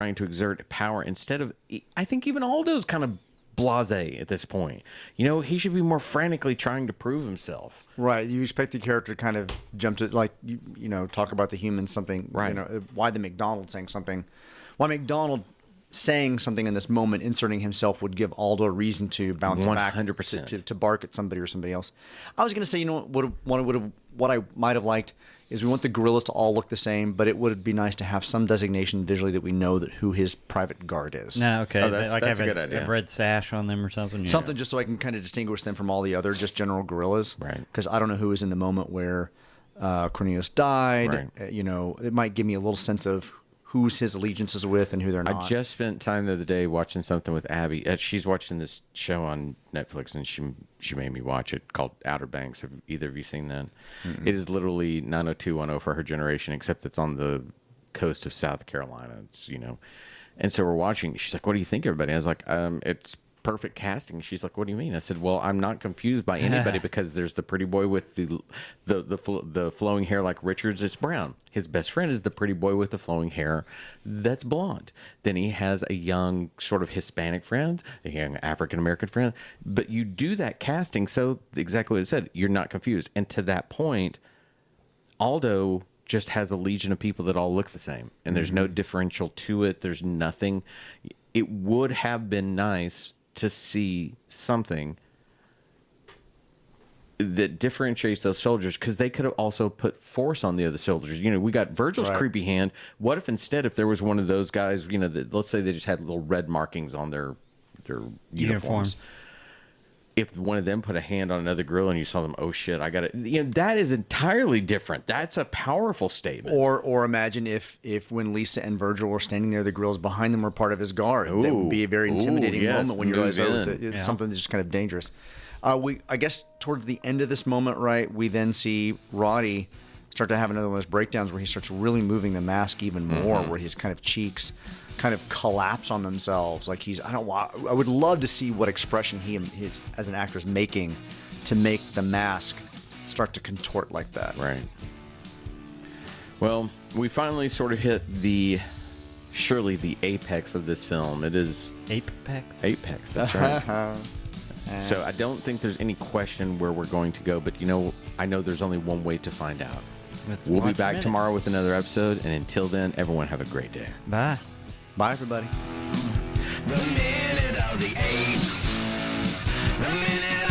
trying to exert power instead of, I think even Aldo's kind of blasé at this point. You know, he should be more frantically trying to prove himself. Right. You expect the character to kind of jump to, like, you know, talk about the humans, something, right. You know, why the McDonald saying something. Why McDonald saying something in this moment, inserting himself, would give Aldo a reason to bounce 100%. back, to bark at somebody or somebody else. I was going to say, you know, what I might have liked is we want the gorillas to all look the same, but it would be nice to have some designation visually that we know that who his private guard is. No, okay. Oh, that's have a good idea. A red sash on them or something. Yeah. Something just so I can kind of distinguish them from all the other just general gorillas. Right. Because I don't know who was in the moment where Cornelius died. Right. You know, it might give me a little sense of who's his allegiances with and who they're not. I just spent time the other day watching something with Abby. She's watching this show on Netflix, and she made me watch it, called Outer Banks. Have either of you seen that? Mm-mm. It is literally 90210 for her generation, except it's on the coast of South Carolina. It's, you know, and so we're watching. She's like, "What do you think, everybody?" I was like, "It's perfect casting." She's like, "What do you mean?" I said, "Well, I'm not confused by anybody because there's the pretty boy with the flowing hair like Richards. It's brown. His best friend is the pretty boy with the flowing hair that's blonde. Then he has a young sort of Hispanic friend, a young African American friend. But you do that casting so exactly what it said. You're not confused. And to that point, Aldo just has a legion of people that all look the same, and there's no differential to it. There's nothing. It would have been nice to see something that differentiates those soldiers, because they could have also put force on the other soldiers. You know, we got Virgil's creepy hand. What if instead, if there was one of those guys, you know, that, let's say they just had little red markings on their uniforms. If one of them put a hand on another gorilla and you saw them, oh shit, I got it. You know, that is entirely different. That's a powerful statement. Or imagine if when Lisa and Virgil were standing there, the gorillas behind them were part of his guard. That would be a very intimidating moment when you realize it's something that's just kind of dangerous. I guess towards the end of this moment, right, we then see Roddy start to have another one of those breakdowns where he starts really moving the mask even more, where his kind of cheeks kind of collapse on themselves. Like I would love to see what expression he as an actor is making to make the mask start to contort like that. Right. Well, we finally sort of hit surely the apex of this film. It is Apex. Apex. That's right. So I don't think there's any question where we're going to go, but you know, I know there's only one way to find out. We'll be back tomorrow with another episode, and until then, everyone have a great day. Bye. Bye, everybody. The minute of the apes. The minute